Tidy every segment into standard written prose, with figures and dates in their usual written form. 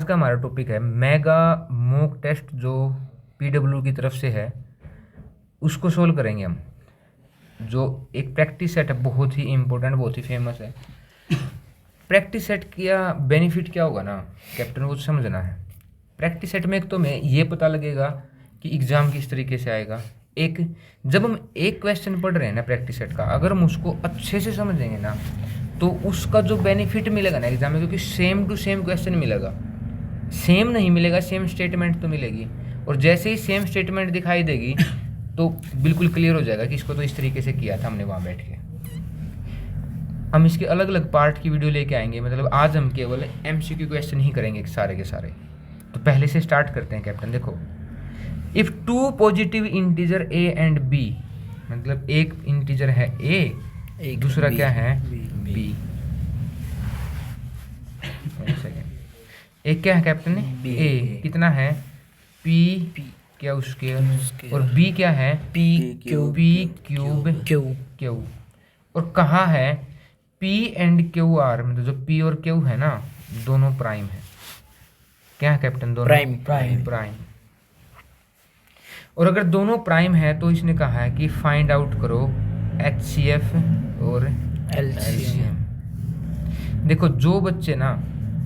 का हमारा टॉपिक है मेगा मॉक टेस्ट जो पीडब्ल्यू की तरफ से है, उसको सोल्व करेंगे हम। जो एक प्रैक्टिस सेट है, बहुत ही इम्पोर्टेंट, बहुत ही फेमस है। प्रैक्टिस सेट का बेनिफिट क्या होगा ना कैप्टन, को समझना है। प्रैक्टिस सेट में एक तो हमें ये पता लगेगा कि एग्ज़ाम किस तरीके से आएगा। एक जब हम एक क्वेश्चन पढ़ रहे हैं ना प्रैक्टिस सेट का, अगर हम उसको अच्छे से समझेंगे ना तो उसका जो बेनिफिट मिलेगा ना एग्जाम में, क्योंकि सेम टू सेम क्वेश्चन मिलेगा, सेम नहीं मिलेगा, सेम स्टेटमेंट तो मिलेगी। और जैसे ही सेम स्टेटमेंट दिखाई देगी तो बिल्कुल क्लियर हो जाएगा कि इसको तो इस तरीके से किया था हमने वहाँ बैठ के। हम इसके अलग अलग पार्ट की वीडियो लेके आएंगे, मतलब आज हम केवल एमसीक्यू क्वेश्चन ही करेंगे सारे के सारे। तो पहले से स्टार्ट करते हैं कैप्टन। देखो, if two positive integer a and b, मतलब एक इंटीजर है ए, दूसरा क्या है बी। एक क्या है कैप्टन ए, कितना है पी क्या उसके, और बी क्या है पी क्यूब क्यू। और कहाँ है पी एंड क्यू आर, मतलब जो पी और क्यू है ना दोनों प्राइम है। क्या है कैप्टन? दोनों प्राइम। और अगर दोनों प्राइम है तो इसने कहा है कि फाइंड आउट करो HCF और LCM। देखो, जो बच्चे ना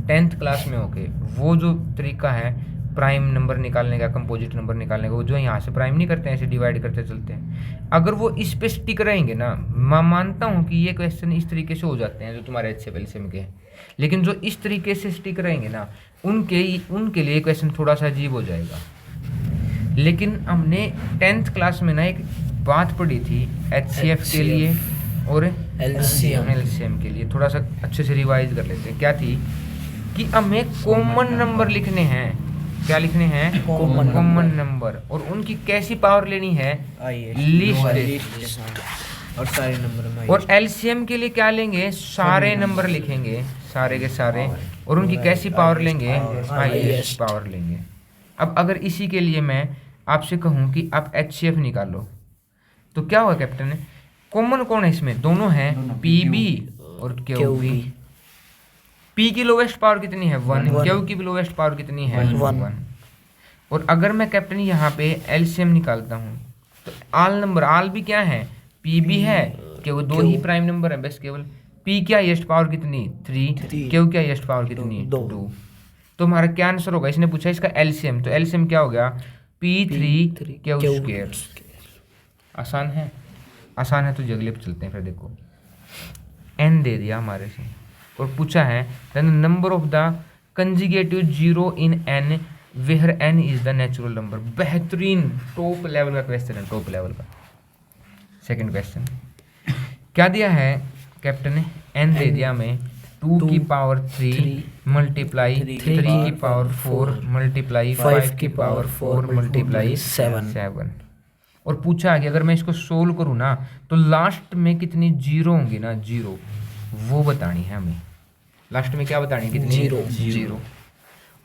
10th क्लास में होके वो जो तरीका है प्राइम नंबर निकालने का, कंपोजिट नंबर निकालने का, वो जो यहाँ से प्राइम नहीं करते हैं, ऐसे डिवाइड करते चलते हैं, अगर वो इस पे स्टिक रहेंगे ना, मैं मानता हूँ कि ये क्वेश्चन इस तरीके से हो जाते हैं जो तुम्हारे HCF LCM के हैं, लेकिन जो इस तरीके से स्टिक रहेंगे ना उनके लिए क्वेश्चन थोड़ा सा अजीब हो जाएगा। लेकिन हमने 10th क्लास में ना एक बात पढ़ी थी HCF के लिए और LCM के लिए, थोड़ा सा अच्छे से रिवाइज कर लेते हैं। क्या थी कि हमें कॉमन नंबर लिखने हैं। क्या लिखने हैं? Common number. और उनकी कैसी पावर लेनी है? लिस्ट। और सारे नंबर। और LCM के लिए क्या लेंगे? सारे नंबर लिखेंगे, सारे के सारे, और उनकी कैसी पावर लेंगे? हाईएस्ट पावर लेंगे। अब अगर इसी के लिए मैं आपसे कहूँ कि आप HCF निकालो तो क्या होगा कैप्टन? कॉमन कौन है इसमें? दोनों हैं, PB और QB। P की लोवेस्ट पावर कितनी है? 1। Q की लोवेस्ट पावर कितनी है? 1। और अगर मैं कैप्टन यहाँ पे LCM निकालता हूँ तो आल भी क्या है? PB है, Q दो ही प्राइम नंबर है बस केवल। P की हाईएस्ट पावर कितनी? 3। Q की हाईएस्ट पावर कितनी? 2। तो हमारा क्या आंसर होगा? इसने पूछा इसका LCM, तो LCM क्या हो गया? P3Q²। आसान है? आसान है तो जगले पे चलते हैं फिर। देखो, n दे दिया हमारे से और पूछा है the number of the consecutive 0 in n where n is the natural number. बेहतरीन टॉप लेवल का क्वेश्चन है, टॉप लेवल का। सेकंड क्वेश्चन क्या दिया है कैप्टन ने? n दे दिया हमें 2 की पावर 3 मल्टीप्लाई 3 की पावर 4 मल्टीप्लाई 5 की पावर 4 मल्टीप्लाई 7। और पूछा है कि अगर मैं इसको सोल्व करूँ ना तो लास्ट में कितनी जीरो होंगी ना, जीरो, वो बतानी है हमें। लास्ट में क्या बतानी है? कितनी? जीरो।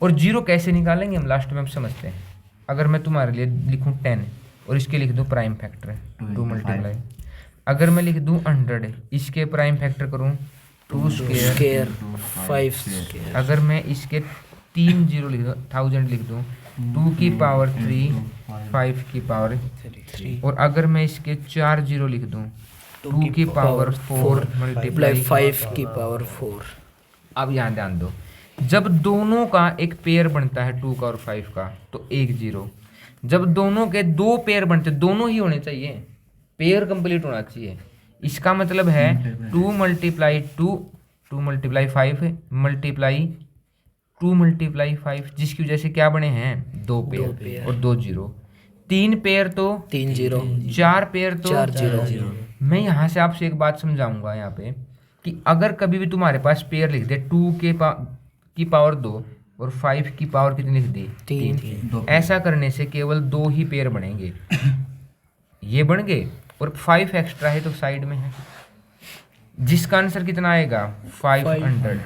और जीरो कैसे निकालेंगे हम लास्ट में, हम समझते हैं। अगर मैं तुम्हारे लिए लिखूँ 10 और इसके लिख दूँ प्राइम फैक्टर 2 मल्टीप्लाई, अगर मैं लिख दूँ 100, इसके प्राइम फैक्टर करूँ 2 स्क्वायर 5 स्क्वायर, अगर मैं इसके 3 जीरो लिख दूँ 1000 लिख दूँ 2 की पावर 3 5 की पावर 3, और अगर मैं इसके 4 जीरो लिख दूँ 2 की पावर 4 मल्टीप्लाई 5 की पावर 4। अब यहाँ ध्यान दो, जब दोनों का एक पेयर बनता है 2 का और 5 का तो 1 जीरो। जब दोनों के 2 पेयर बनते, दोनों ही होने चाहिए, पेयर कंप्लीट होना चाहिए। इसका मतलब है 2 मल्टीप्लाई 2 2 मल्टीप्लाई 5 मल्टीप्लाई 2 मल्टीप्लाई 5, जिसकी वजह से क्या बने हैं? 2 पेयर और 2 जीरो। 3 पेयर तो 3 जीरो, 4 पेयर तो 4 जीरो। मैं यहाँ से आपसे एक बात समझाऊंगा यहाँ पे कि अगर कभी भी तुम्हारे पास पेयर लिख दे 2 की पावर 2 और 5 की पावर कितनी लिख दी? 3, ऐसा करने से केवल 2 ही पेयर बनेंगे, ये बन गए, और 5 एक्स्ट्रा है तो साइड में है, जिसका आंसर कितना आएगा? 500।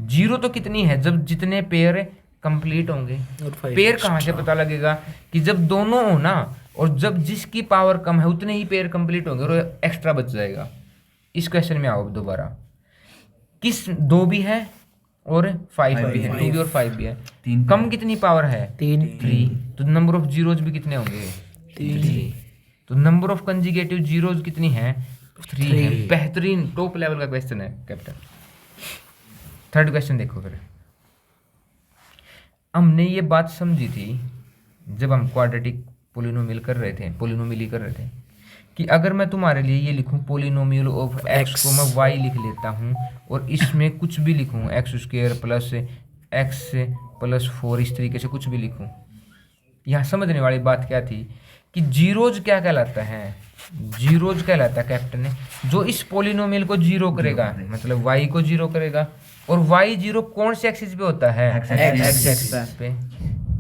जीरो तो कितनी है? जब जितने पेयर कंप्लीट होंगे। पेयर कहाँ से पता लगेगा? कि जब दोनों हो ना, और जब जिसकी पावर कम है उतने ही पेयर कंप्लीट होंगे और एक्स्ट्रा बच जाएगा। इस क्वेश्चन में आओ दोबारा, किस 2 भी है और 5 भी है, 2 भी और 5 भी है। कम कितनी पावर है? 3। तो नंबर ऑफ जीरोज भी कितने होंगे? 3। तो नंबर ऑफ कंजुगेटिव जीरोज कितनी है? 3 है। बेहतरीन टॉप लेवल का क्वेश्चन है कैप्टन। थर्ड क्वेश्चन देखो फिर। हमने ये बात समझी थी जब हम क्वाड्रेटिक पोलिनोमियल कर रहे थे, पोलिनोमियल कर रहे थे, कि अगर मैं तुम्हारे लिए ये लिखूं पोलिनोमियल ऑफ एक्स को मैं वाई लिख लेता हूँ और इसमें कुछ भी लिखूं x square plus x plus 4 इस तरीके से कुछ भी लिखूं, यहाँ समझने वाली बात क्या थी कि जीरोज क्या कहलाता है? जीरोज कहलाता है कैप्टन जो इस पोलिनोमियल को जीरो करेगा, मतलब वाई को जीरो करेगा। और वाई जीरो कौन से एक्सिस पे होता है? एक्स एक्सिस पे।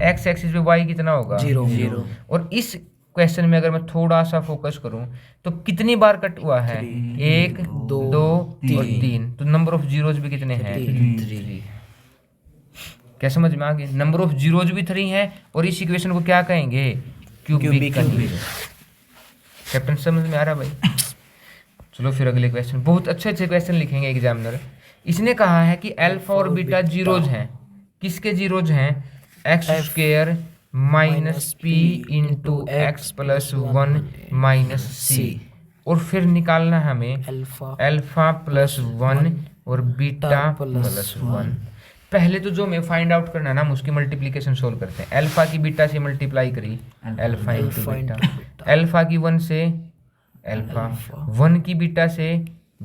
एक्स एक्सिस पे वाई कितना होगा? 0। और इस क्वेश्चन में अगर मैं थोड़ा सा फोकस करूं तो कितनी बार कट हुआ है? 1 2 और 3। तो नंबर ऑफ जीरोज भी कितने हैं? 3। क्या समझ में आ गया? नंबर ऑफ जीरोज भी 3 है और इस इक्वेशन को क्या कहेंगे? क्यूबिक कहेंगे। कैप्टन समझ में आ रहा भाई? चलो फिर अगले क्वेश्चन। बहुत अच्छे अच्छे क्वेश्चन लिखेंगे एग्जामिनर। इसने कहा है कि अल्फा और बीटा जीरोज हैं। किसके जीरोज हैं? X square minus p into x plus 1 minus c. और फिर निकालना है हमें अल्फा प्लस 1 और बीटा प्लस 1। पहले तो जो हमें फाइंड आउट करना है ना, हम उसकी मल्टीप्लिकेशन सोल्व करते हैं। अल्फा की बीटा से मल्टीप्लाई करी, अल्फा इंटू बीटा। अल्फा की 1 से अल्फा, 1 की बीटा से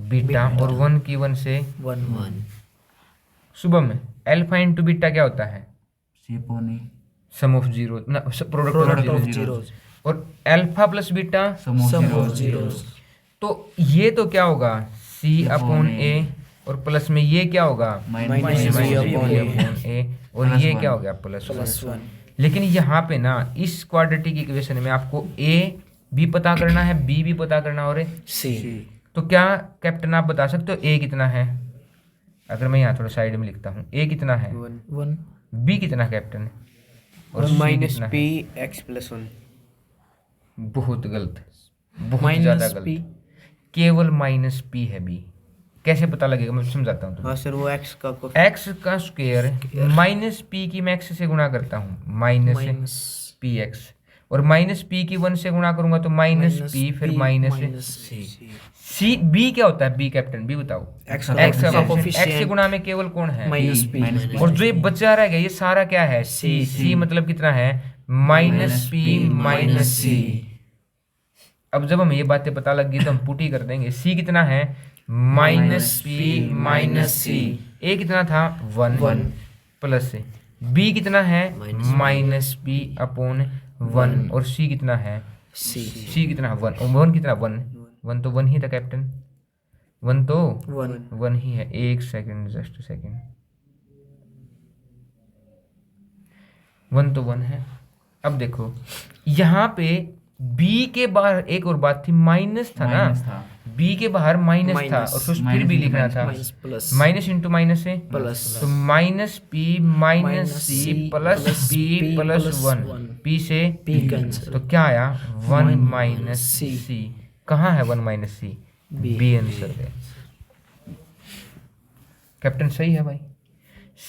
बीटा और 1 की 1 से 1। सुबह में अल्फा इंटू बीटा क्या होता है? Sum of zero, product of zeros. और alpha plus beta sum of zeros. तो ये तो क्या होगा? सी अपॉन ए, और प्लस में ये क्या होगा? माइनस बी अपॉन ए, और ये क्या हो गया? प्लस 1। लेकिन यहाँ पे ना इस क्वाड्रेटिक इक्वेशन में आपको ए भी पता करना है, बी भी पता करना और सी। तो क्या कैप्टन आप बता सकते हो ए कितना है? अगर मैं यहाँ थोड़ा साइड में लिखता हूँ, ए कितना है? 1। बी कितना कैप्टन? और माइनस पी एक्स प्लस 1। बहुत गलत, बहुत ज़्यादा गलत। केवल माइनस पी है बी। कैसे पता लगेगा? मैं समझाता हूँ। हाँ सर, वो एक्स का स्क्वायर माइनस पी की मैं एक्स से गुणा करता हूँ, माइनस पी एक्स, और माइनस पी की 1 से गुणा करूंगा तो माइनस पी, फिर माइनस सी। बी क्या होता है? बी कैप्टन बी बताओ। एक्स से गुणा में केवल कौन है? Minus P. और जो ये बचा रह गया ये सारा क्या है? सी। सी मतलब कितना है? माइनस पी माइनस सी। अब जब हमें ये बातें पता लग गई तो हम पुट ही कर देंगे। सी कितना है? माइनस पी माइनस सी। ए कितना था? 1 प्लस से। बी कितना है? Minus P upon 1। और सी कितना है? सी कितना? 1। और 1 कितना? 1 तो 1 ही था कैप्टन। 1 तो 1 ही है। एक सेकंड, जस्ट सेकंड। 1 तो 1 है। अब देखो यहाँ पे बी के बाहर एक और बात थी, माइनस था ना। बी के बाहर माइनस था और फिर भी लिखना था माइनस इंटू माइनस से प्लस। तो minus p minus c plus b plus 1। P से पी कैंसिल, तो क्या आया? 1 माइनस सी। कहाँ है 1 माइनस सी? बी आंसर है कैप्टन। सही है भाई,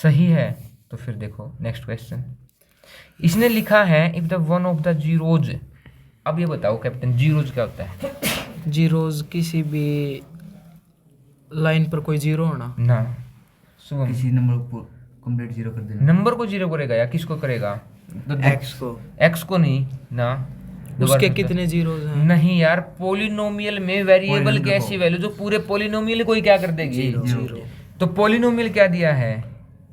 सही है। तो फिर देखो नेक्स्ट क्वेश्चन। इसने लिखा है if the one of the zeros. अब ये बताओ कैप्टन जीरोज क्या होता है? जीरोज किसी भी लाइन पर कोई जीरो होना ना। सुबह किसी नंबर को कंप्लीट जीरो कर देना। नंबर को जीरो करेगा या किसको करेगा? एक्स को नहीं ना। उसके कितने जीरोज हैं? नहीं यार, पोलिनोमियल में वेरिएबल की ऐसी वैल्यू जो पूरे पोलिनोमियल को ही क्या कर देगी? जीरो। तो पोलिनोमियल क्या दिया है?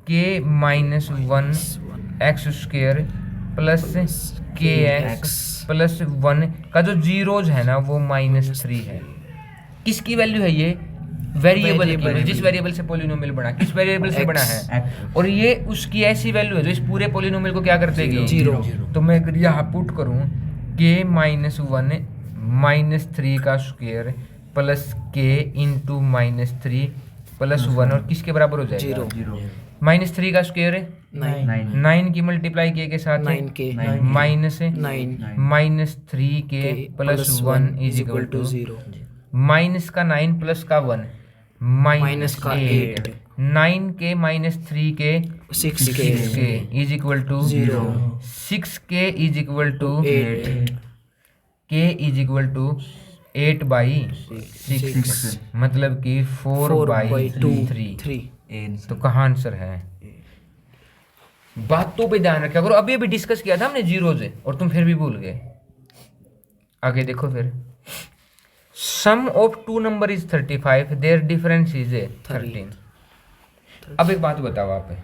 के माइनस 1 एक्स स्क्वायर प्लस के एक्स प्लस 1 का जो जीरोज है ना वो -3 है। किसकी वैल्यू है ये? वेरिएबल की। जिस वेरिएबल से पोलिनोमियल बना, किस वेरिएबल से बना है? और ये उसकी ऐसी वैल्यू है जो इस पूरे पोलिनोमियल को क्या कर देगी? जीरो। तो मैं अगर यहाँ पुट करूँ के -1 -3 का स्क्वायर प्लस के इंटू -3 प्लस 1 और किसके बराबर हो जाएगा? जीरो। -3 का स्क्वायर है 9 की मल्टीप्लाई के साथ माइनस -3 के plus 1 is equal to 0। Minus का 9 प्लस का 1 -8 9k minus 3k 6k is equal to 0 6k is equal to 8 k is equal to 8/6 मतलब कि 4/2 3 तो कहाँ आंसर है? बातों पे ध्यान रखा करो। अभी अभी डिस्कस किया था हमने जीरो से और तुम फिर भी भूल गए। आगे देखो फिर, sum of two number is 35, there difference is 13। अब एक बात बताओ आप,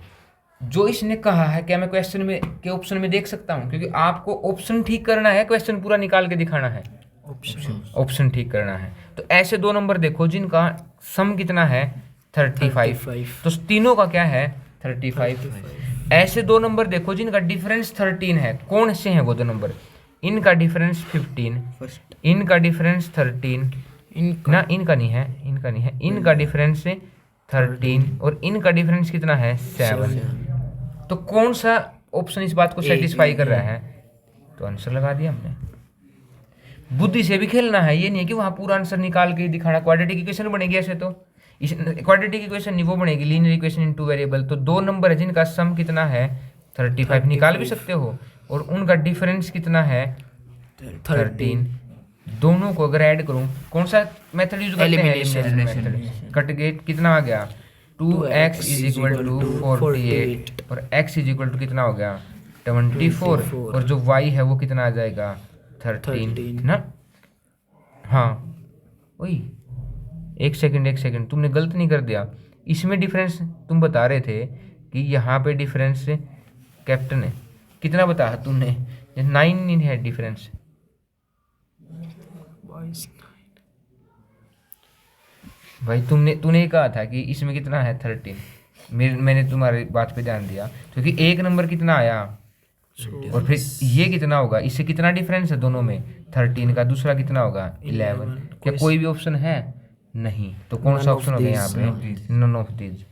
जो इसने कहा है क्या मैं क्वेश्चन में के ऑप्शन में देख सकता हूँ? क्योंकि आपको ऑप्शन ठीक करना है, क्वेश्चन पूरा निकाल के दिखाना है। ऑप्शन ठीक करना है। तो ऐसे दो नंबर देखो जिनका सम कितना है 35, तो तीनों का क्या है 35। ऐसे दो नंबर देखो जिनका डिफरेंस 13 है, कौन से हैं वो दो नंबर? इनका डिफरेंस 15, इनका डिफरेंस 13 ना, इनका नहीं है, इनका नहीं है, इनका डिफरेंस 13 और इनका डिफरेंस कितना है 7। तो कौन सा ऑप्शन इस बात को सेटिस्फाई कर रहा है? तो आंसर लगा दिया हमने। बुद्धि से भी खेलना है, ये नहीं है कि वहां पूरा आंसर निकाल के दिखाना। क्वाड्रेटिक इक्वेशन बनेगी ऐसे, तो इस क्वाड्रेटिक इक्वेशन नहीं, वो बनेगी linear equation in two variable. तो दो नंबर है जिनका सम कितना है 35, निकाल भी सकते हो, और उनका डिफरेंस कितना है 13। दोनों को अगर ऐड करूं, कौन सा मेथड यूज करते हैं? Elimination method. कट गेट कितना आ गया 2x इज इक्वल टू 48 और x इज इक्वल टू कितना हो गया 24 और जो y है वो कितना आ जाएगा 13 ना। हाँ वही, एक सेकंड तुमने गलत नहीं कर दिया। इसमें डिफरेंस तुम बता रहे थे कि यहाँ पे डिफरेंस कैप्टन है कितना बताया तुमने? 9 है डिफरेंस। भाई तूने कहा था कि इसमें कितना है 13। मैंने तुम्हारी बात पे ध्यान दिया, क्योंकि एक नंबर कितना आया और फिर ये कितना होगा, इससे कितना डिफरेंस है दोनों में 13 का, दूसरा कितना होगा 11। क्या कोई भी ऑप्शन है? नहीं। तो कौन सा ऑप्शन हो गया यहाँ पे? None of these.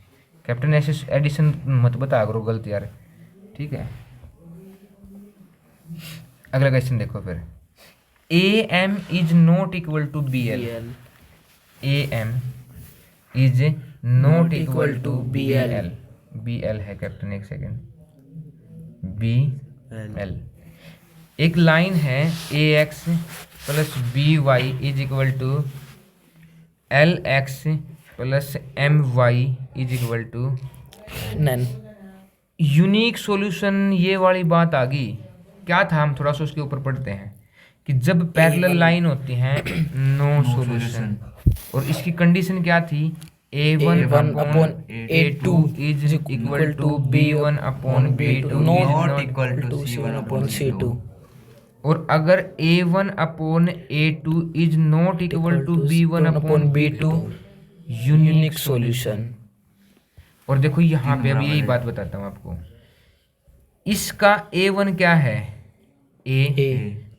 कैप्टन ऐसे एडिशन मत बता करो गलत यार, ठीक है। अगला क्वेश्चन देखो फिर, AM is not equal to BL। AM is not equal to BL। BL है कैप्टन, एक सेकेंड, BL। एक लाइन है AX plus BY is equal to LX plus MY is equal to none. Unique solution, ये वाली बात आ गई। क्या था, हम थोड़ा सा उसके ऊपर पढ़ते हैं कि जब पैरेलल लाइन होती है नो सॉल्यूशन, और इसकी कंडीशन क्या थी A1 upon A2 is equal to B1 upon B2 not equal to C1 upon C2। और अगर A1 upon A2 is not equal to B1 upon B2 unique solution. और देखो यहाँ पे अभी यही बात बताता हूँ आपको। इसका A1 क्या है A,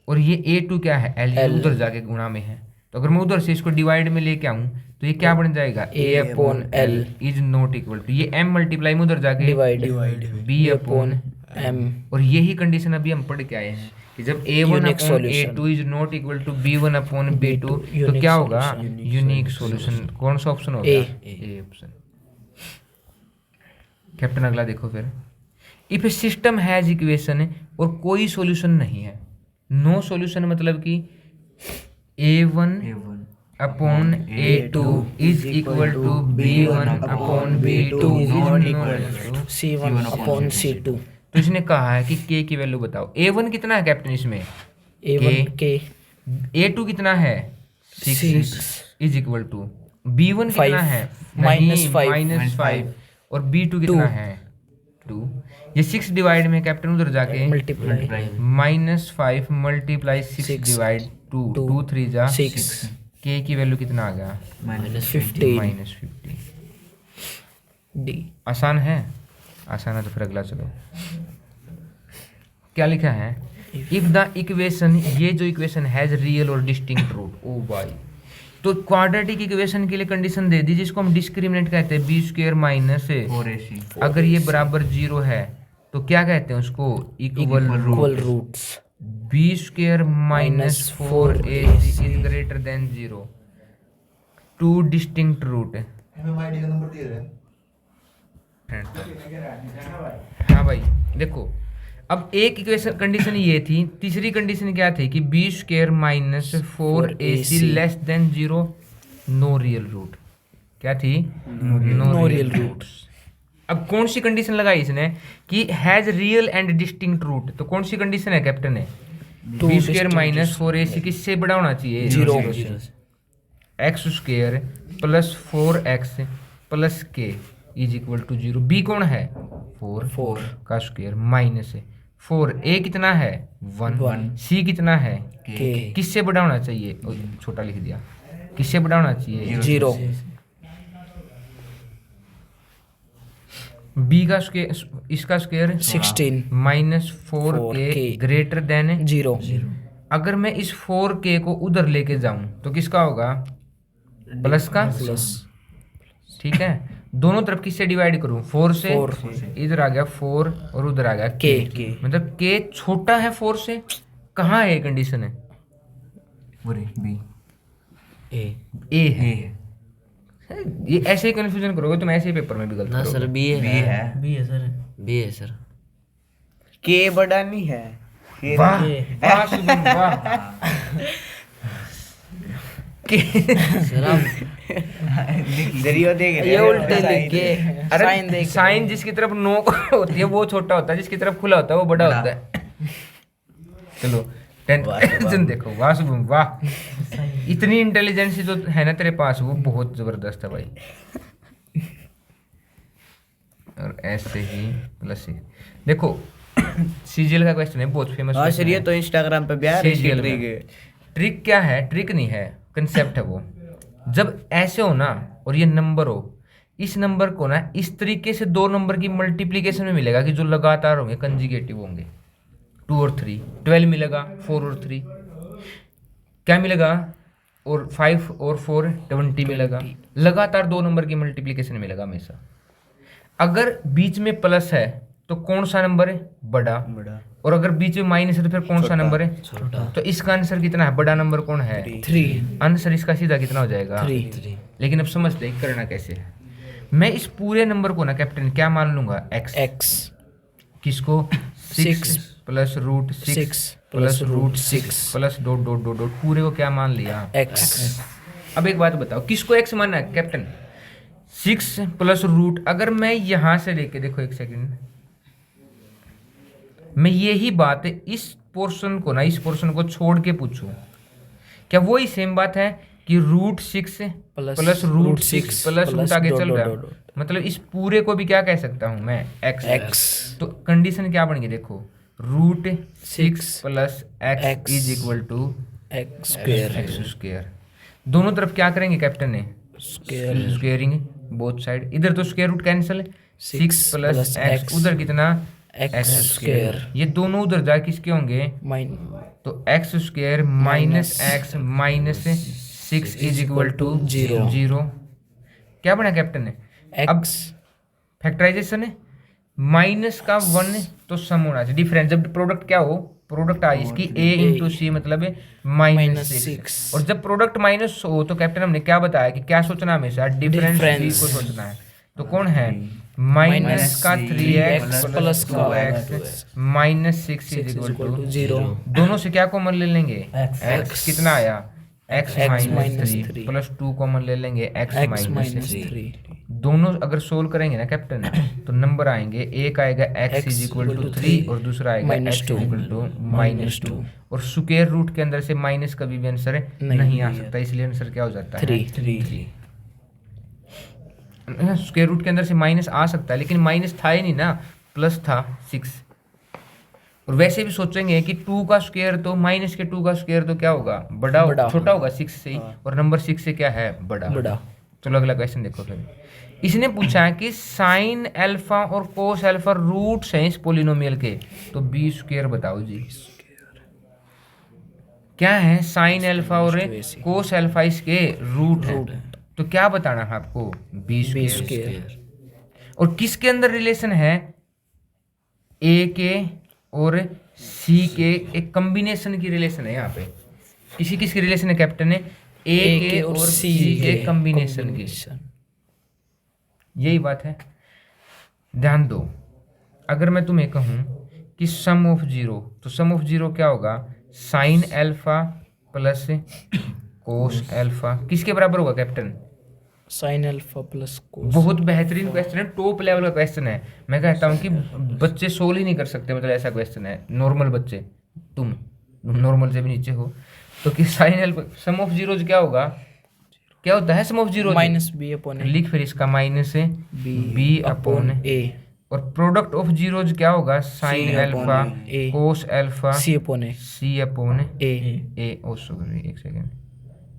और ये A2 क्या है L, उधर जाके गुणा में है। तो अगर मैं उधर से इसको डिवाइड में लेके आऊं तो ये क्या बन जाएगा A upon L is not equal to, ये M मल्टीप्लाई में उधर जाके डिवाइड B अपॉन M। और यही कंडीशन अभी हम पढ़ के आए हैं कि जब A1 upon A2 is not equal to B1 upon B2 तो क्या होगा यूनिक सॉल्यूशन। कौन सा ऑप्शन होगा? A option. कैप्टन अगला देखो फिर, if A system has equation और कोई सॉल्यूशन नहीं है, नो सॉल्यूशन मतलब कि A1 upon A2 is equal to B1 upon B2 not equal to C1 upon C2। तो इसने कहा है कि K की वैल्यू बताओ। A1 कितना है कैप्टन इसमें? A1 K। A2 कितना है 6 इज इक्वल टू B1 कितना है -5 और B2 कितना है 2। ये 6 डिवाइड में कैप्टन उधर जाके मल्टीप्लाई -5 मल्टीप्लाई 6 डिवाइड 2 2 3 जा 6। K की वैल्यू कितना आ गया -15 -50। D। आसान है, आसान है। तो फिर अगला चलो, क्या लिखा है? इफ द इक्वेशन, ये जो इक्वेशन हैज रियल और डिस्टिंक्ट रूट। ओ भाई, तो क्वाड्रेटिक इक्वेशन के लिए कंडीशन दे दी जिसको हम डिस्क्रिमिनेंट कहते हैं, b² माइनस अगर ये बराबर 0 है तो क्या कहते हैं उसको? Equal roots. b² minus 4ac is greater than 0। Two distinct root. हाँ भाई देखो, अब एक इक्वेशन कंडीशन ये थी, तीसरी कंडीशन क्या थी कि b square minus 4ac less than 0, no real root. क्या थी? No real root. अब कौन सी कंडीशन लगाई इसने कि has real and distinct root, तो कौन सी कंडीशन है कैप्टन ने? बी स्क्वायर माइनस 4ac किससे बड़ा होना चाहिए? 0 x square plus 4x plus k is equal to 0। B कौन है? 4 का स्क्वायर माइनस 4, ए कितना है? 1, सी कितना है? के किससे बड़ा होना चाहिए? ओ, छोटा लिख दिया। किससे बड़ा होना चाहिए? 0 बी का स्क्वायर, इसका square 16 minus 4k greater than 0 अगर मैं इस 4k को उधर लेके जाऊं तो किसका होगा? प्लस का। ठीक है, दोनों तरफ किससे डिवाइड करूं? 4 से। इधर आ गया 4 और उधर आ गया k। मतलब k छोटा है 4 से। कहाँ है कंडीशन? है बी ए है। ये ऐसे ही कंफ्यूजन करोगे तुम, ऐसे ही पेपर में भी गलत करोगे। सर बी है सर। के बड़ा नहीं है। वाह वाह शुभम वाह। सर आप जरियो देख ये उल्टे लिख के अरे साइन देख साइन जिसकी तरफ नो होती है वो छोटा होता है, जिसकी तरफ खुला होता है वो बड़ा होता है। चलो टेंशन देखो। वाह शुभम वाह, इतनी इंटेलिजेंसी जो है ना तेरे पास वो बहुत जबरदस्त है भाई। और ऐसे ही प्लस देखो सीजीएल का क्वेश्चन है, बहुत फेमस। हाँ सर, ये तो इंस्टाग्राम पे ब्याह CGL ट्रिक में। है। ट्रिक क्या है? ट्रिक नहीं है, कंसेप्ट है वो। जब ऐसे हो ना और ये नंबर हो, इस नंबर को ना इस तरीके से दो नंबर की मल्टीप्लीकेशन में मिलेगा कि जो लगातार होंगे, कंजुगेटिव होंगे। 2 और 3 12 मिलेगा, 4 और 3 क्या मिलेगा? और 5 और 4 20 मिलेगा। लगातार दो नंबर की मल्टीप्लीकेशन मिलेगा हमेशा। अगर बीच में प्लस है तो कौन सा नंबर है? बड़ा। और अगर बीच में माइनस है तो फिर कौन सा नंबर है? छोटा। तो इसका आंसर कितना है? बड़ा नंबर कौन है? 3 आंसर इसका सीधा कितना हो जाएगा? 3 लेकिन अब समझते हैं करना कैसे है। मैं इस पूरे नंबर को ना कैप्टन क्या मान लूंगा? x। किसको? 6 plus root 6 plus root 6 plus dot dot dot dot, पूरे को क्या मान लिया? x। अब एक बात बताओ, किसको x मानना है कैप्टन? 6 plus root. अगर मैं यहां से लेके देखो, एक सेकंड, मैं यही बात इस पोर्शन को ना, इस पोर्शन को छोड़ के पूछूं, क्या वो ही सेम बात है कि root 6 plus root 6 plus root आगे चल रहा है? मतलब इस पूरे को भी क्या कह सकता हूं मैं? x। तो कंडीशन क्या बन गई देखो, root 6 plus x is equal to x square. दोनों तरफ क्या करेंगे कैप्टन ने? स्क्वायर। Squaring both side. इधर तो स्क्वायर रूट कैंसिल है, 6 प्लस x, उधर कितना? x square. ये दोनों उधर जा किसके होंगे? तो x square minus x minus 6 is equal to 0। क्या बना कैप्टन ने? अब फैक्टराइजेशन है, माइनस का 1 तो सम होना चाहिए, डिफरेंस। जब प्रोडक्ट क्या हो, प्रोडक्ट आई इसकी a इंटू सी मतलब -6। और जब प्रोडक्ट माइनस हो तो कैप्टन हमने क्या बताया कि क्या सोचना हमेशा? डिफरेंस को सोचना है। तो कौन है? माइनस का 3x plus 2x minus 6 is equal to 0। दोनों से क्या कॉमन ले लेंगे? x कितना आया? x माइनस 3 प्लस 2 कॉमन ले लेंगे, x माइनस 3। दोनों अगर सोल्व करेंगे ना कैप्टन तो नंबर आएंगे, एक आएगा x इज इक्वल टू 3 और दूसरा आएगा x इज इक्वल टू -2। और स्क्वायर रूट के अंदर से माइनस कभी भी आंसर नहीं आ सकता, इसलिए आंसर क्या हो जाता है? 3। स्क्वायर रूट के अंदर से माइनस आ सकता है, लेकिन माइनस था ही नहीं ना, प्लस था 6। और वैसे भी सोचेंगे कि 2 का स्क्वायर तो माइनस के 2 का स्क्वायर तो क्या होगा? बड़ा छोटा होगा 6 से ही, और नंबर 6 से क्या है? बड़ा। चलो अगला क्वेश्चन देखो। फिर इसने पूछा है कि साइन अल्फा और कोस अल्फा रूट्स हैं इस पोलिनोमियल के, तो बी स्क्वायर बताओ जी। क्या है? साइन अल्फा और कोस अल्फा इसके रूट है, तो क्या बताना है आपको? B square. और किसके अंदर रिलेशन है? ए के और सी के एक कॉम्बिनेशन की रिलेशन है यहाँ पे। किसी किसकी रिलेशन है कैप्टन ने? ए के और सी के कॉम्बिनेशन की। यही बात है। ध्यान दो, अगर मैं तुम्हें कहूँ कि सम ऑफ जीरो, तो सम ऑफ जीरो क्या होगा? Sine alpha plus cos alpha किसके बराबर होगा captain? Sine alpha plus cos. बहुत बेहतरीन क्वेश्चन है, टॉप लेवल का क्वेश्चन है। मैं कहता हूँ कि बच्चे सोल्व ही नहीं कर सकते, मतलब ऐसा क्वेश्चन है। नॉर्मल बच्चे, तुम नॉर्मल से भी नीचे हो, तो कि sine alpha sum of zeros क्या होगा? क्या होता है sum of zero? Minus b upon a. लिख फिर इसका माइनस है बी अपॉन ए। और प्रोडक्ट ऑफ जीरोज क्या होगा? Sine alpha a cos alpha c upon a. C upon a a. Oh sorry एक सेकेंड,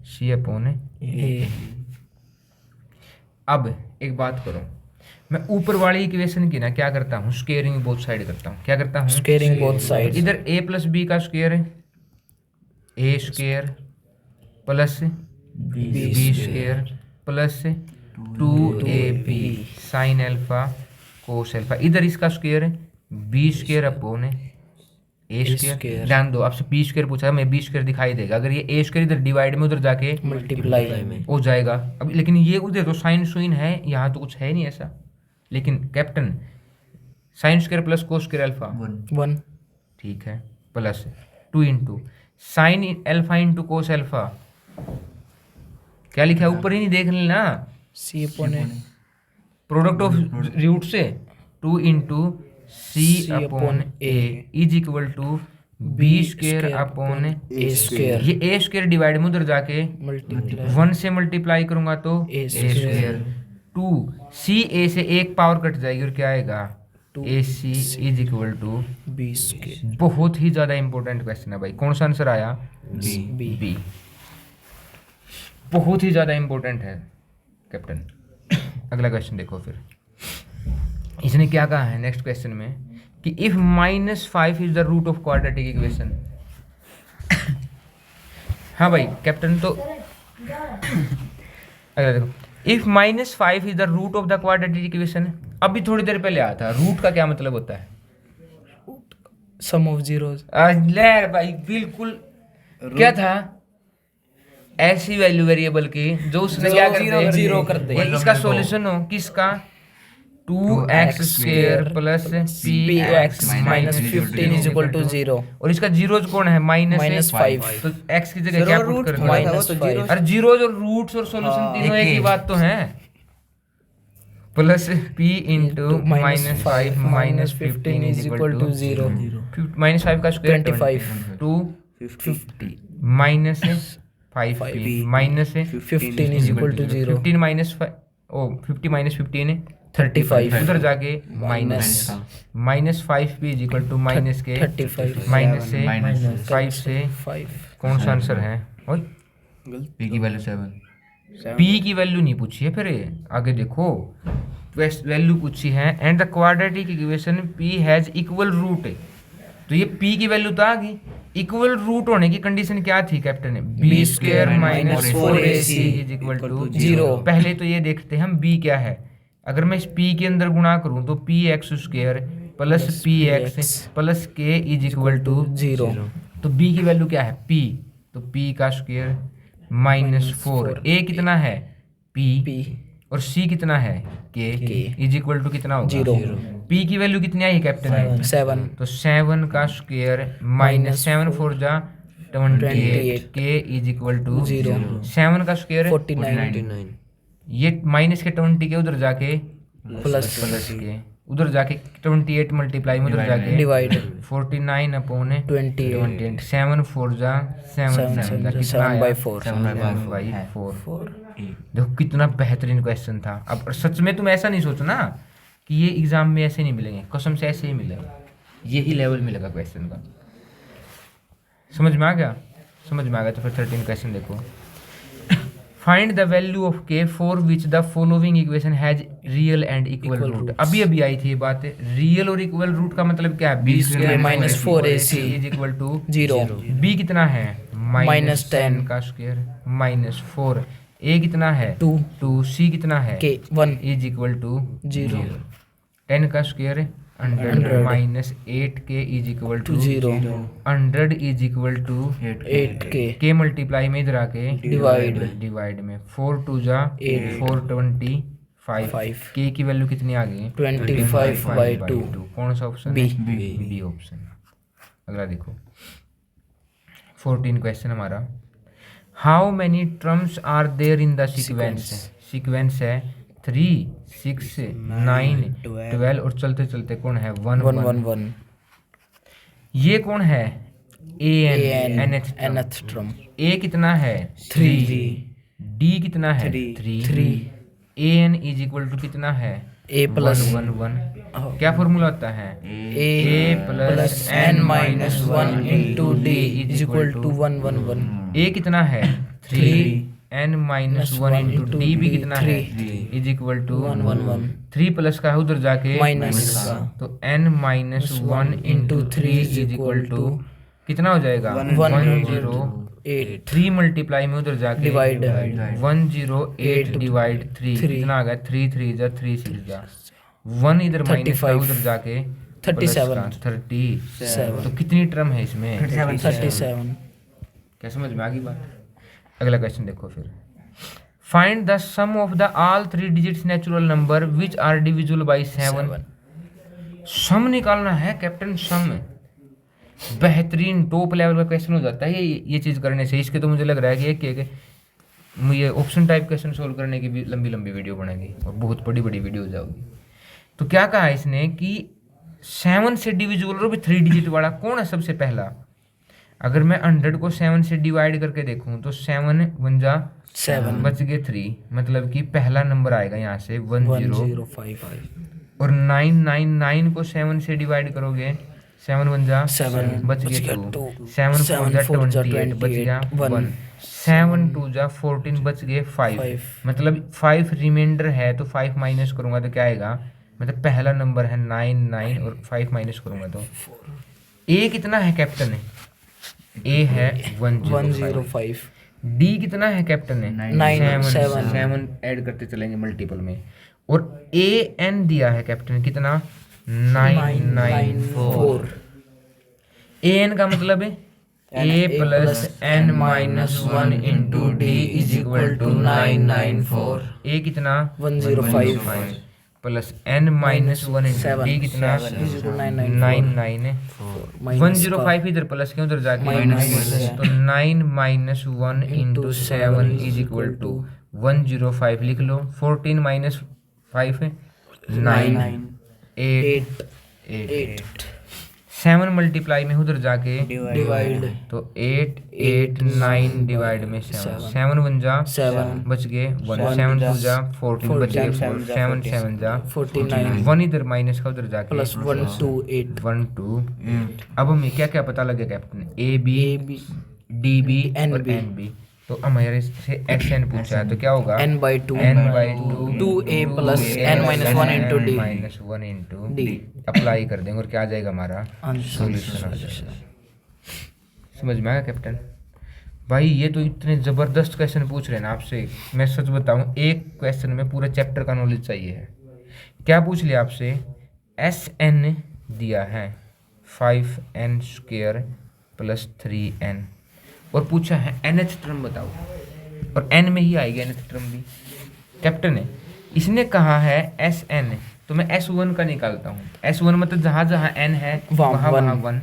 सी अपॉन ए। अब एक बात करो, मैं ऊपर वाली इक्वेशन की ना क्या करता हूँ? स्क्वेयरिंग बोथ साइड करता हूँ। क्या करता हूँ? Squaring both side. इधर a प्लस बी का स्क्वायर है, a square plus b square plus 2ab sine alpha cos alpha. इधर इसका स्क्वायर है b square upon a square. ध्यान दो, आपसे बी स्क्वायर पूछा है, मैं बी स्क्वायर दिखाई देगा। अगर ये ए स्क्वायर इधर डिवाइड में उधर जाके मल्टीप्लाई हो जाएगा। अब लेकिन ये उधर तो साइन सुइन है, यहाँ तो कुछ है नहीं ऐसा। लेकिन captain sine square plus cos square alpha 1 ठीक है, plus 2 into sine alpha into cos alpha. क्या लिखा है ऊपर ही नहीं देख लेना, c upon a. Product of root से 2 into c upon a is equal to b square upon a square. ये ए स्क्वायर डिवाइड में उधर जाके मल्टीप्लाई 1 से मल्टीप्लाई करूंगा तो ए ए स्क्वायर 2 सी ए से एक पावर कट जाएगी और क्या आएगा? A c is equal to b square. बहुत ही ज्यादा इंपॉर्टेंट क्वेश्चन है भाई। कौन सा आंसर आया? बी। बी। बहुत ही ज्यादा इंपॉर्टेंट है कैप्टन। अगला क्वेश्चन देखो फिर, इसने क्या कहा है नेक्स्ट क्वेश्चन में कि if -5 is the root of quadratic equation. हाँ भाई कैप्टन, तो अगला देखो, if -5 is the root of the quadratic equation. अभी थोड़ी देर पहले आया था, रूट का क्या मतलब होता है? Sum of zeros. ले भाई बिल्कुल, क्या था? ऐसी वैल्यू वेरिएबल की जो उसने क्या कर दे? जीरो कर दे। ये इसका सॉल्यूशन हो किसका? 2x square plus p x minus 15 is equal to 0। और इसका जीरोज कौन है? -5। तो x की जगह क्या पुट कर दो? और जीरोज और रूट्स और सॉल्यूशन तीनों एक ही बात तो है। Plus p into -5 minus 15 is equal to 0। -5 का square 25 2 50 minus 5p minus 15 is equal to 0। 15 minus 50 minus 15 35 उधर जाके minus 5p is equal to minus के 35 माइनस से 5 से 5। कौन सा आंसर है? ओए पी की वैल्यू 7। p की वैल्यू नहीं पूछी है, फिर आगे देखो वैल्यू पूछी है and the quadratic equation p has equal root. तो ये p की वैल्यू तो आ गई। इक्वल रूट होने की कंडीशन क्या थी captain? b square minus 4ac is equal to 0। पहले तो ये देखते हैं हम b क्या है। अगर मैं इस p के अंदर गुणा करूं तो px square plus px plus k is equal to 0। तो b की वैल्यू क्या है? p। तो p का स्क्वायर -4। a कितना है? p। और c कितना है? k इज इक्वल टू कितना होगा? 0। p की वैल्यू कितनी आई कैप्टन? 7। तो 7 का स्क्वायर -7 4 जा 28 k इज इक्वल टू 0। 7 का स्क्वायर 49 ये माइनस के 20 के उधर जाके प्लस के उधर जाके 28 मल्टीप्लाई में उधर जाके डिवाइड 49 अपॉन 28 7 4 जा 7 जा कितना आया? 7/4 7/4। देखो कितना बेहतरीन क्वेश्चन था। अब सच में तुम ऐसा नहीं सोचना कि ये एग्जाम में ऐसे नहीं मिलेंगे, कसम से ऐसे ही मिलेगा। यही लेवल मिलेगा क्वेश्चन का। समझ में आ गया? समझ में आ गया तो फिर 13 क्वेश्चन देखो। Find the value of k for which the following equation has real and equal root. अभी अभी आई थी ये बात। रियल और इक्वल रूट का मतलब क्या है? b square minus 4ac is equal to 0। b कितना है? -10 का स्क्वायर -4। a कितना है? 2 c कितना है? k 1 is equal to 0। 10 का square 100 minus 8k is equal to 0। 100 is equal to 8k k multiply में इधर आके डिवाइड डिवाइड में 4 2 जा 4 20 5 5 के की वैल्यू कितनी आ गई 25/2 कौन सा ऑप्शन बी। है बी ऑप्शन। अगला देखो 14 क्वेश्चन हमारा, how many terms are there in the sequence. Sequence है 3 6 9 12 और चलते चलते कौन है 1 1 1। 1 1 ये कौन है एन nth ट्रम ए कितना है 3, डी कितना है 3, A N is equal to कितना है a प्लस 1 1 क्या फॉर्मूला होता है a plus n minus 1 into d is equal to 1 1 1। A कितना है 3, एन माइनस 1 इंटू डी भी कितना है इज इक्वल टू 1 1 1 3 प्लस का है उधर जाके माइनस का। तो n minus 1 into 3 is equal to कितना हो जाएगा 108। 3 मल्टीप्लाई में उधर जाके डिवाइड 108 डिवाइड 3 कितना आ गया 3 3 जा 3 6 जा 1 इधर माइनस का उधर जाके 37 37। तो कितनी टर्म है इसमें 37। क्या समझ में आ गई बात। अगला क्वेश्चन देखो फिर, find the sum of the all 3 digits natural number which are divisible by 7। Sum निकालना है कैप्टन, सम बेहतरीन टॉप लेवल का क्वेश्चन हो जाता है ये चीज करने से। इसके तो मुझे लग रहा है कि ये ऑप्शन टाइप क्वेश्चन सोल्व करने की भी लंबी लंबी वीडियो बनेगी और बहुत बड़ी बड़ी वीडियो हो जाएगी। तो क्या कहा इसने कि 7 से डिविजिबल और भी 3 डिजिट वाला कौन है सबसे पहला। अगर मैं 100 को 7 से डिवाइड करके देखूं तो 7 1 जा 7 बच गए 3, मतलब कि पहला नंबर आएगा यहाँ से 1055। और 999 को 7 से डिवाइड करोगे 7 1 जा 7 बच गए 2, 7 4 जा 28 बच गया 1, 7 2 जा 14 बच गए 5, मतलब 5 रिमाइंडर है तो 5 माइनस करूंगा तो क्या आएगा, मतलब पहला नंबर है 9 9 और 5 माइनस करूंगा तो ए कितना है कैप्टन है ए है 105। डी कितना है कैप्टन है 7 ऐड करते चलेंगे मल्टीपल में। और ए एन दिया है कैप्टन कितना 994। ए एन का मतलब है a plus n minus 1 into d is equal to 994। A कितना 105 plus n minus 1 into d कितना 994। 105 इधर प्लस के उधर जाके माइनस, तो 9 minus 1 into 7 is equal to 105 लिख लो। 14 माइनस 5 है 9 8 7 मल्टीप्लाई में उधर जाके डिवाइड तो 8 8 9 डिवाइड में 7 1 जा 7 बच गए 1, 7 2 जा 14 बच गए 4, 7 7 जा 49 1 इधर माइनस का उधर जाके प्लस 1 2 8 1 2 8। अब हमें क्या क्या पता लगे captain a b d b और एन बी। तो हमारे से एक्स एन पूछा है तो क्या होगा n/2 2a plus n minus 1 into D minus 1 into D apply कर देंगे और क्या आ जाएगा हमारा सॉल्यूशन आ जाएगा। समझ में आया कैप्टन। भाई ये तो इतने ज़बरदस्त क्वेश्चन पूछ रहे हैं ना आपसे, मैं सच बताऊं एक क्वेश्चन में पूरे चैप्टर का नॉलेज चाहिए है। क्या पूछ लिया आपसे एस एन दिया है 5n² प्लस 3n और पूछा है nth टर्म बताओ और n में ही आएगी nth टर्म भी। कैप्टन ने इसने कहा है Sn तो मैं S1 का निकालता हूँ। S1 मतलब जहाँ जहाँ n है वहाँ वहाँ 1,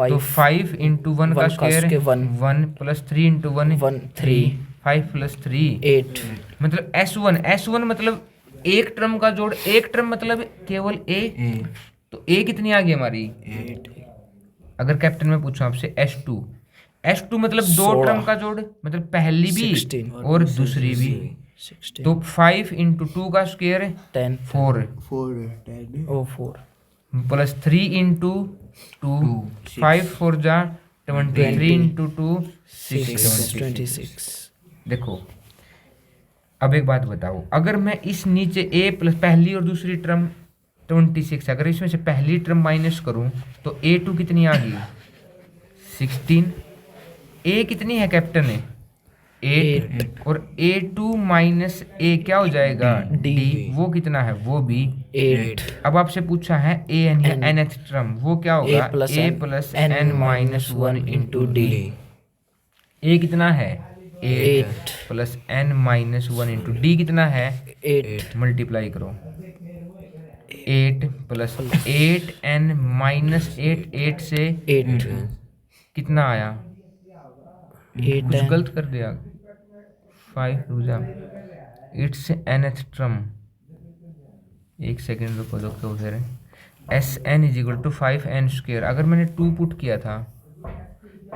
तो 5 इंटू 1 का स्क्वायर 1 प्लस 3 इंटू 1 3 5 प्लस 3 8, मतलब S1 मतलब एक टर्म का जोड़, एक टर्म मतलब केवल a, तो a कितनी आ गई हमारी 8। अगर कैप्टन में पूछूं आपसे S2 मतलब दो टर्म का जोड़, मतलब पहली भी और दूसरी भी, तो 5 इंटू 2 का स्क्वायर 10 4 प्लस 3 इंटू 2 5 4 जा 23 इंटू 2 26। देखो अब एक बात बताओ, अगर मैं इस नीचे a प्लस पहली और दूसरी टर्म 26, अगर इसमें से पहली टर्म माइनस करूं तो a2 कितनी आ गई 16। a कितनी है कैप्टन है 8 और a2 माइनस a क्या हो जाएगा d, वो कितना है वो भी 8। अब आपसे पूछा है a n या nth टर्म, वो क्या होगा a plus n minus 1 into D. a कितना है 8 plus n minus 1 into d कितना है 8 मल्टीप्लाई करो 8 प्लस 8n माइनस 8 से 8 कितना आया 8 कुछ गलत कर दिया 5 रुजा इट्स nth टर्म एक सेकेंड रुको तो फिर s n is equal to 5n²। अगर मैंने 2 पुट किया था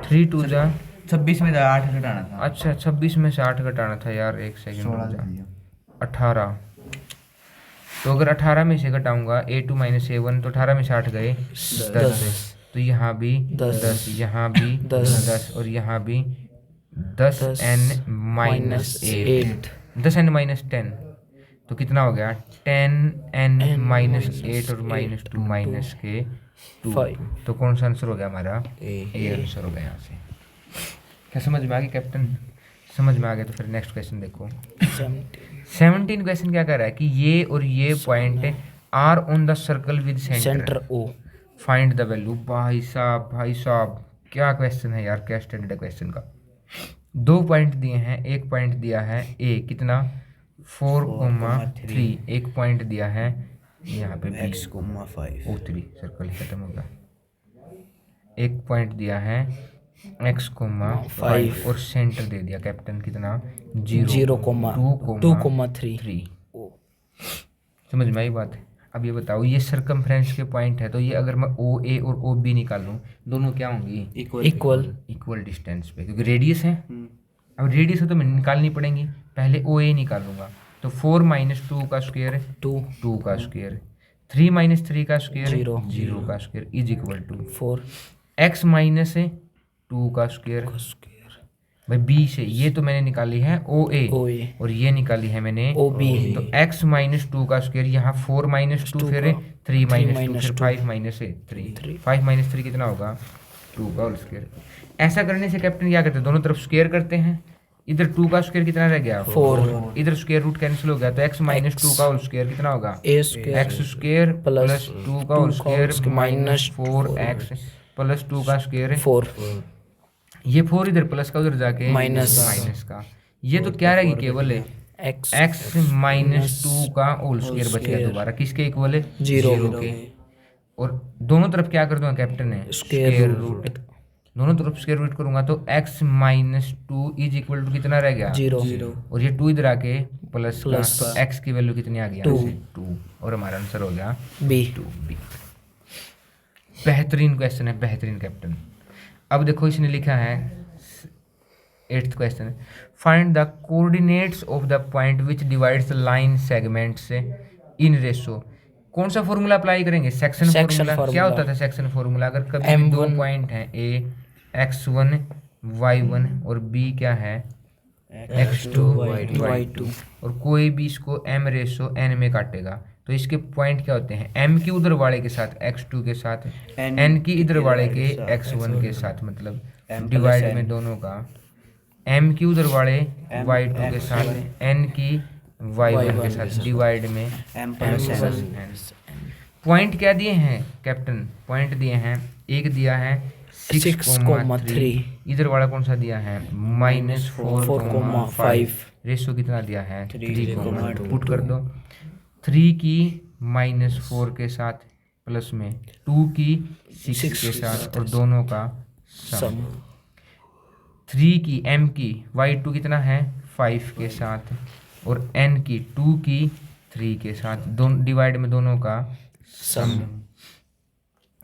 3 2 जा 26 में 8 घटाना था। अच्छा 26 में से 8 घटाना था यार, एक सेकेंड 16 रुक जा। दिया। 18 तो अगर 18 में से घटाऊंगा a2 माइनस a1 तो 18 में से 8 गए 10 तो यहाँ भी 10 यहाँ भी 10 और यहाँ भी 10n माइनस 8 10n माइनस 10 तो कितना हो गया 10n माइनस 8 और माइनस 2 माइनस के 2 तो कौन सा आंसर हो गया हमारा ए आंसर हो गया यहाँ से। क्या समझ में आ गया कैप्टन? समझ में आ गया तो फिर नेक्स्ट क्वेश्चन देखो 17 क्वेश्चन क्या कर रहा है कि ये और ये point are on the circle with centre O find the value. भाई साहब क्या क्वेश्चन है यार, क्या स्टैंडर्ड है क्वेश्चन का। 2 पॉइंट दिए हैं, एक पॉइंट दिया है ए कितना 4,3, एक पॉइंट दिया है यहाँ पे बी 3 सर्कल ही खत्म होगा। एक पॉइंट दिया है x,5 और सेंटर दे दिया कैप्टन कितना 0,2,3। समझ में आई बात? अब ये बताओ ये सरकमफ्रेंस के पॉइंट है तो ये अगर मैं ओ ए और ओ बी निकाल लूँ दोनों क्या होंगी इक्वल डिस्टेंस पे, क्योंकि रेडियस है। अब रेडियस है तो मैं निकालनी पड़ेंगी, पहले ओ ए निकालूंगा तो 4 माइनस 2 का स्क्वायर 2 का स्क्वायर 3 माइनस 3 का स्क्वायर 0 का square is equal to 4 x minus 2 का स्क्वायर। भाई बी से ये तो मैंने निकाली है ओ ए और ये निकाली है मैंने OB तो x माइनस 2 का स्क्वायर यहाँ 4 माइनस 2 फिर 3 माइनस 2 फिर 5 माइनस 3 5 माइनस 3 कितना होगा 2 का होल स्क्वायर। ऐसा करने से कैप्टन क्या करते हैं दोनों तरफ स्क्वायर करते हैं। इधर 2 का स्क्वायर कितना रह गया 4, इधर स्क्वायर रूट कैंसिल हो गया तो x माइनस 2 का होल स्क्वायर कितना होगा x स्क्वायर प्लस 2 का whole square minus 4x plus 2 का स्क्वायर 4 ये 4 इधर प्लस का उधर जाके माइनस का ये तो क्या रहेगी केवल है x माइनस 2 का होल स्क्वायर बच गया दोबारा किसके इक्वल है 0 के। और दोनों तरफ क्या कर दूंगा कैप्टन है स्क्वायर रूट, दोनों तरफ स्क्वायर रूट करूंगा तो x minus 2 is equal to कितना रह गया 0 और ये 2 इधर आके प्लस का तो x की वैल्यू कितनी आ गई 2 और हमारा आंसर हो गया B। बेहतरीन क्वेश्चन है, बेहतरीन कैप्टन। अब देखो इसने लिखा है 8th question find the coordinates of the point which divides the line segments in ratio. कौन सा फॉर्मूला अप्लाई करेंगे सेक्शन फॉर्मूला। क्या होता था सेक्शन फॉर्मूला अगर कभी भी 2 पॉइंट हैं a x1 y1 और b क्या है x2 y2 और कोई भी इसको m रेशो n में काटेगा तो इसके पॉइंट क्या होते हैं m की उधर वाले के साथ x2 के साथ n की इधर वाले के x1 के साथ, मतलब डिवाइड में दोनों का m की उधर वाले y2 के साथ n की y1 के साथ डिवाइड में m+n। पॉइंट क्या दिए हैं कैप्टन? पॉइंट दिए हैं, एक दिया है 6,3, इधर वाला कौन सा दिया है -4,5, रेशो कितना दिया है 3,2। पुट कर दो 3 की -4 के साथ प्लस में 2 की 6 के साथ और दोनों का सम 3 की m की y2 कितना है 5 के साथ और n की 2 की 3 के साथ दोनों डिवाइड में दोनों का सम।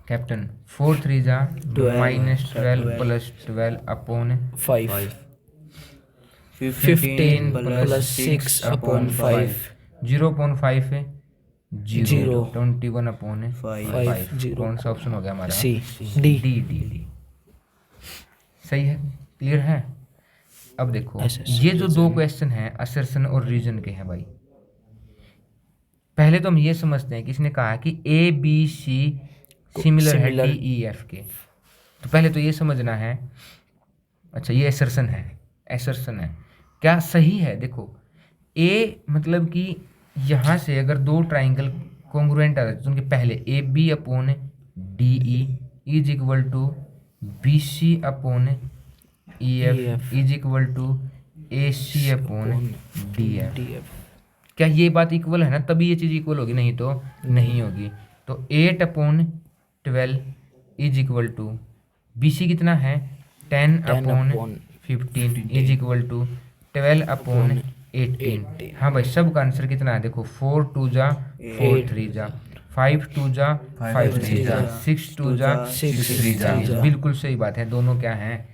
कैप्टन 4 3 जा -12 प्लस 12 अपॉन 5 15 प्लस 6 अपॉन 5 0.5 है 0 0 21 अपॉन 5 कौन सा ऑप्शन हो गया हमारा C D डी। सही है, क्लियर है। अब देखो ये जो 2 क्वेश्चन हैं असर्शन और रीजन के हैं भाई। पहले तो हम ये समझते हैं कि इसने कहा कि ए बी सी सिमिलर है डी ई एफ के, तो पहले तो ये समझना है। अच्छा ये असर्शन है क्या सही है? देखो ए मतलब कि यहाँ से अगर 2 ट्राइंगल कॉन्ग्रुएंट आ जाते तो उनके पहले a b upon d e is equal to b c upon e f is equal to AC upon DF। DF। क्या ये बात इक्वल है ना, तभी ये चीज़ इक्वल होगी, नहीं तो नहीं होगी। तो 8/12 इज इक्वल टू BC कितना है 10/15 इज इक्वल टू 12/18। हाँ भाई, सब का आंसर कितना है देखो, 4 2 जा 4 3 जा 5 2 जा 5 3 जा 6 2 जा 6 3 जा। बिल्कुल सही बात है, दोनों क्या हैं,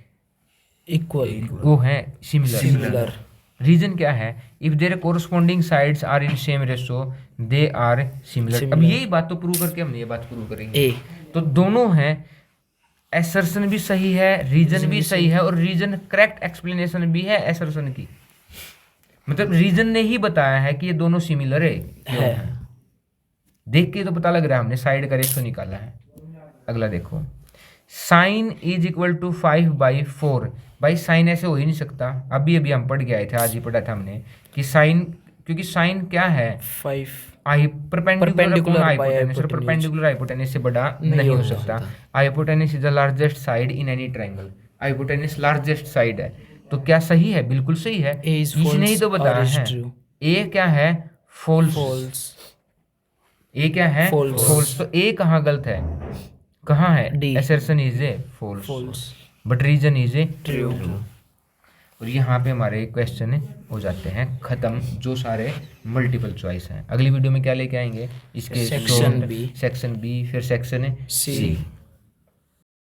इक्वल। वो है सिमिलर। सिमिलर। रीजन क्या है, if their corresponding sides are in same ratio they are similar. अब यही बात तो प्रूव करके हमने ये बात प्रूव करेंगे। ए। तो दोनों हैं, एसर्शन भी सही है, रीजन भी सही है, और रीजन करेक्ट एक्सप्लेनेशन भी है एसर्शन की। मतलब रीजन ने ही बताया है कि ये दोनों सिमिलर है। देख के तो पता लग रहा है, हमने साइड का रेशो निकाला है। अगला देखो, साइन इज इक्वल टू 5/4। भाई साइन ऐसे हो ही नहीं सकता, अभी अभी हम पढ़ के आए थे, आज ही पढ़ा था हमने कि साइन, क्योंकि साइन क्या है 5 परपेंडिकुलर हाइपोटेनस, और परपेंडिकुलर हाइपोटेनस से बड़ा नहीं हो सकता। Hypotenuse is the largest side in any triangle. Hypotenuse largest side है, तो क्या सही है, बिल्कुल सही है, A is इसने ही तो false बताया or is है। true? ए क्या है, फॉल्स। फॉल्स। ए क्या है, False. फॉल्स। तो ए कहाँ गलत है, कहाँ है, D. assertion is a false, false. But reason is a true. और यहाँ पे हमारे क्वेश्चन हो जाते हैं खत्म, जो सारे मल्टीपल चॉइस हैं। अगली वीडियो में क्या लेके आएंगे, इसके सेक्शन B। सेक्शन बी, फिर सेक्शन C। सी।